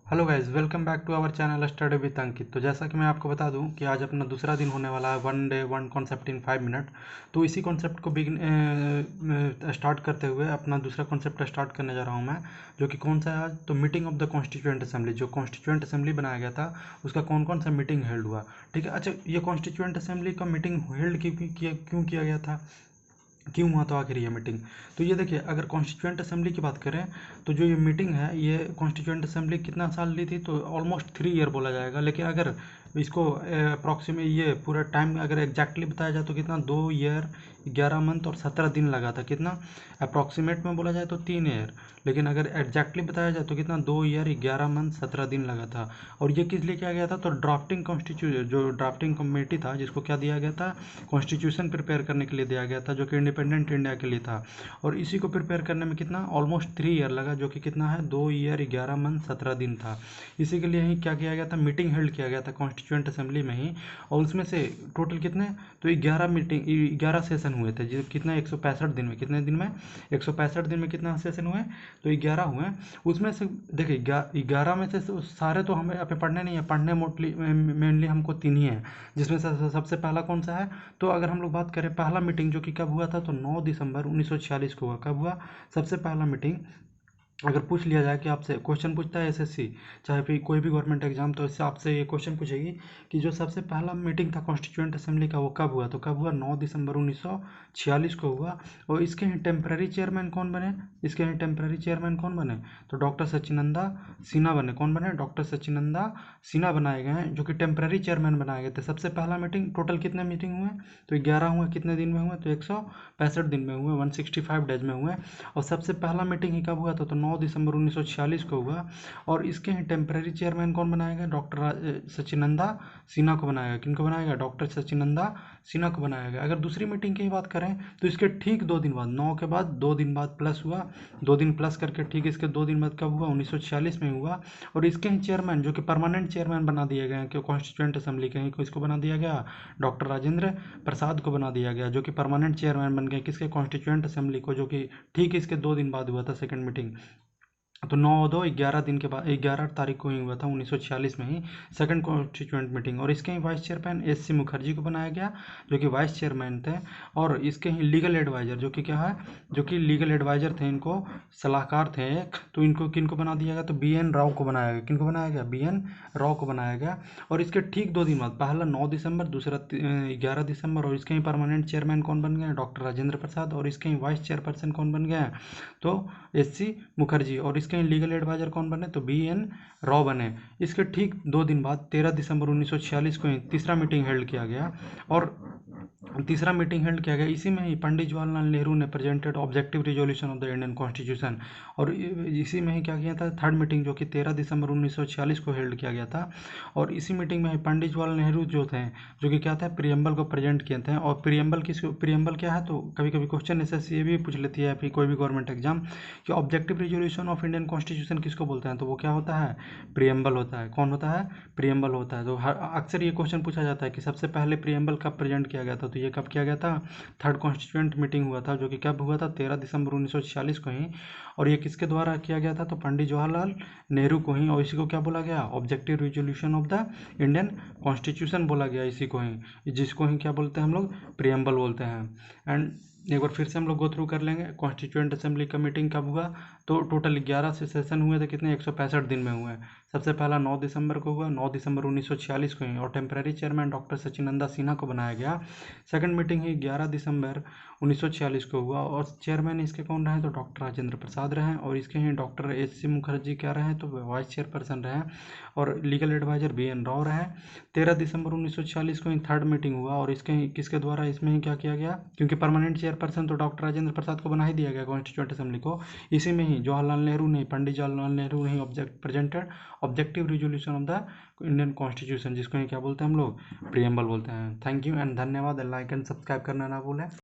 Hello guys, welcome back to our channel study with Ankit. तो जैसा कि मैं आपको बता दूं कि आज अपना दूसरा दिन होने वाला है one day one concept in 5 minute. तो इसी कॉन्सेप्ट को स्टार्ट करते हुए अपना दूसरा कॉन्सेप्ट स्टार्ट करने जा रहा हूं मैं, जो कि कौन सा है आज। तो meeting of the constituent assembly, जो कॉन्स्टिट्यूएंट असेंबली बनाया गया था उसका कौन कौन सा मीटिंग हेल्ड हुआ। ठीक है। अच्छा, ये कॉन्स्टिट्यूएंट असेंबली का मीटिंग हेल्ड क्यों किया गया था, क्यों हुआ तो आखिर ये मीटिंग। तो ये देखिए, अगर कॉन्स्टिट्यूएंट असेंबली की बात करें तो जो ये मीटिंग है, ये कॉन्स्टिट्यूएंट असेंबली कितना साल ली थी, तो ऑलमोस्ट 3 ईयर बोला जाएगा। लेकिन अगर इसको अप्रॉक्सीमेट ये पूरा टाइम अगर एग्जैक्टली बताया जाए तो कितना, 2 ईयर 11 मंथ और 17 दिन लगा था। कितना अप्रॉक्सीमेट में बोला जाए तो 3 ईयर, लेकिन अगर एग्जैक्टली बताया जाए तो कितना, 2 ईयर 11 मंथ 17 दिन लगा था। और ये किस लिए किया गया था, तो ड्राफ्टिंग कॉन्स्टिट्यूशन, जो ड्राफ्टिंग कमेटी था जिसको क्या दिया गया था, कॉन्स्टिट्यूशन प्रिपेयर करने के लिए दिया गया था, जो कि इंडिपेंडेंट इंडिया के लिए था। और इसी को प्रिपेयर करने में कितना, ऑलमोस्ट 3 ईयर लगा, जो कि कितना है, 2 ईयर 11 मंथ 17 दिन था। इसी के लिए ही क्या किया गया था, मीटिंग हेल्ड किया गया था कॉन्स्टिट्यूएंट असेंबली में ही। और उसमें से टोटल कितने, तो 11 सेशन हुए थे, जो कितना 165 दिन में, कितने दिन में, 165 दिन में कितना सेशन हुए, तो 11 हुए। उसमें से देखिए, 11 में से सारे तो हमें अपने पढ़ने नहीं है, पढ़ने मोस्टली मेनली हमको 3 ही है, जिसमें से सबसे पहला कौन सा है। तो अगर हम लोग बात करें पहला मीटिंग जो कि कब हुआ था, तो 9 दिसंबर 1946 को हुआ। कब हुआ, सबसे पहला मीटिंग। अगर पूछ लिया जाए कि आपसे क्वेश्चन पूछता है एसएससी, चाहे फिर कोई भी गवर्नमेंट एग्जाम, तो इससे आपसे ये क्वेश्चन पूछेगी कि जो सबसे पहला मीटिंग था कॉन्स्टिट्यूएंट असेंबली का, वो कब हुआ, तो कब हुआ, 9 दिसंबर 1946 को हुआ। और इसके ही टेम्पररी चेयरमैन कौन बने, इसके ही टेम्पररी चेयरमैन कौन बने, तो डॉक्टर सच्चिनंदा सिन्हा बने। कौन बने, डॉक्टर सच्चिनंदा सिन्हा बनाए गए हैं, जो कि टेम्पररी चेयरमैन बनाए गए थे। सबसे पहला मीटिंग, टोटल कितने मीटिंग हुए, तो 11 हुए। कितने दिन में हुए, तो 165 दिन में हुए, 165 डेज में हुए। और सबसे पहला मीटिंग ही कब हुआ था, तो 9 दिसंबर 1946 को हुआ। और इसके ही टेम्पररी चेयरमैन कौन बनाया गया, डॉक्टर सच्चिनंदा सिन्हा को बनाया गया। किनको बनाया गया, डॉक्टर सच्चिनंदा सिन्हा को बनाया गया। अगर दूसरी मीटिंग की बात करें तो इसके ठीक 2 दिन बाद, 9 के बाद 2 दिन बाद प्लस हुआ, 2 दिन प्लस करके ठीक इसके 2 दिन बाद कब हुआ, 1946 में हुआ। और इसके ही चेयरमैन, जो कि परमानेंट चेयरमैन बना दिए गए हैं, कि कॉन्स्टिट्यूएंट असेंबली के ही को इसको बना दिया गया, डॉक्टर राजेंद्र प्रसाद को बना दिया गया, जो कि परमानेंट चेयरमैन बन गए किसके, कॉन्स्टिट्यूएंट असेंबली को, जो कि ठीक इसके 2 दिन बाद हुआ था सेकंड मीटिंग। तो 9-2-11 दिन के बाद, 11 तारीख को ही हुआ था 1946 में ही सेकंड कॉन्स्टिट्यूएंट मीटिंग। और इसके ही vice chairman S C Mukherjee को बनाया गया, जो कि वाइस चेयरमैन थे। और इसके ही लीगल एडवाइजर, जो कि क्या है, जो कि लीगल एडवाइजर थे, इनको सलाहकार थे एक, तो इनको किनको बना दिया गया, तो बी एन राव को बनाया गया। किनको बनाया गया, बी एन राव को बनाया गया। और इसके ठीक 2 दिन बाद, पहला 9 दिसंबर, दूसरा 11 दिसंबर। और इसके ही परमानेंट चेयरमैन कौन बन गए, डॉक्टर राजेंद्र प्रसाद। और इसके ही वाइस चेयरपर्सन कौन बन गए, तो एस सी मुखर्जी। और इसके लीगल एडवाइजर कौन बने, तो बी एन राव बने। इसके ठीक 2 दिन बाद 13 दिसंबर 1946 को ही तीसरा मीटिंग हेल्ड किया गया। और तीसरा मीटिंग हेल्ड किया गया, इसी में ही पंडित जवाहरलाल नेहरू ने presented objective resolution of the Indian constitution. और इसी में ही क्या किया था, थर्ड मीटिंग, जो कि 13 दिसंबर 1946 को हेल्ड किया गया था। और इसी मीटिंग में ही पंडित जवाहरलाल नेहरू जो थे, जो कि क्या था, प्रियम्बल को प्रेजेंट किए थे। और प्रियम्बल क्या है, तो कभी कभी क्वेश्चन एसएससी ये भी पूछ लेती है, फिर कोई भी गवर्नमेंट एग्जाम, कि objective resolution of Indian constitution किसको बोलते हैं, तो वो क्या होता है, प्रियम्बल होता है। कौन होता है, प्रियम्बल होता है। तो अक्सर ये क्वेश्चन पूछा जाता है कि सबसे पहले प्रियम्बल कब प्रेजेंट किया गया था, तो ये कब किया गया था, थर्ड कॉन्स्टिट्यूएंट मीटिंग हुआ था, जो कि कब हुआ था, 13 दिसंबर 1946 को ही। और ये किसके द्वारा किया गया था, तो पंडित जवाहरलाल नेहरू को ही। और इसी को क्या बोला गया, objective resolution of the Indian constitution बोला गया इसी को ही, जिसको ही क्या बोलते हैं हम लोग, प्रियम्बल बोलते हैं। एंड एक बार फिर से हम लोग गो थ्रू कर लेंगे, कॉन्स्टिट्यूएंट असेंबली का मीटिंग कब हुआ, तो टोटल 11 से सेशन हुए थे, कितने, 165 दिन में हुए। सबसे पहला 9 दिसंबर को हुआ, 9 दिसंबर 1946 को ही। और टेम्पररी चेयरमैन डॉक्टर सच्चिनंदा सिन्हा को बनाया गया। सेकंड मीटिंग ही 11 दिसंबर 1946 को हुआ। और चेयरमैन इसके कौन रहे, तो डॉक्टर राजेंद्र प्रसाद रहे। और इसके ही डॉक्टर एस सी मुखर्जी क्या रहे, तो वाइस चेयरपर्सन रहे। और legal adviser B N Rao रहे। 13 दिसंबर 1946 को ही थर्ड मीटिंग हुआ। और इसके ही किसके द्वारा, इसमें ही क्या किया गया, क्योंकि परमानेंट चेयरपर्सन तो डॉक्टर राजेंद्र प्रसाद को बना ही दिया गया कॉन्स्टिट्यूएंट असेंबली को। इसी में ही जवाहरलाल नेहरू ने, पंडित जवाहरलाल नेहरू ने presented objective resolution of the Indian constitution, जिसको ही क्या बोलते हैं हम लोग, प्रियम्बल बोलते हैं। थैंक यू एंड धन्यवाद। लाइक एंड सब्सक्राइब करना ना भूलें।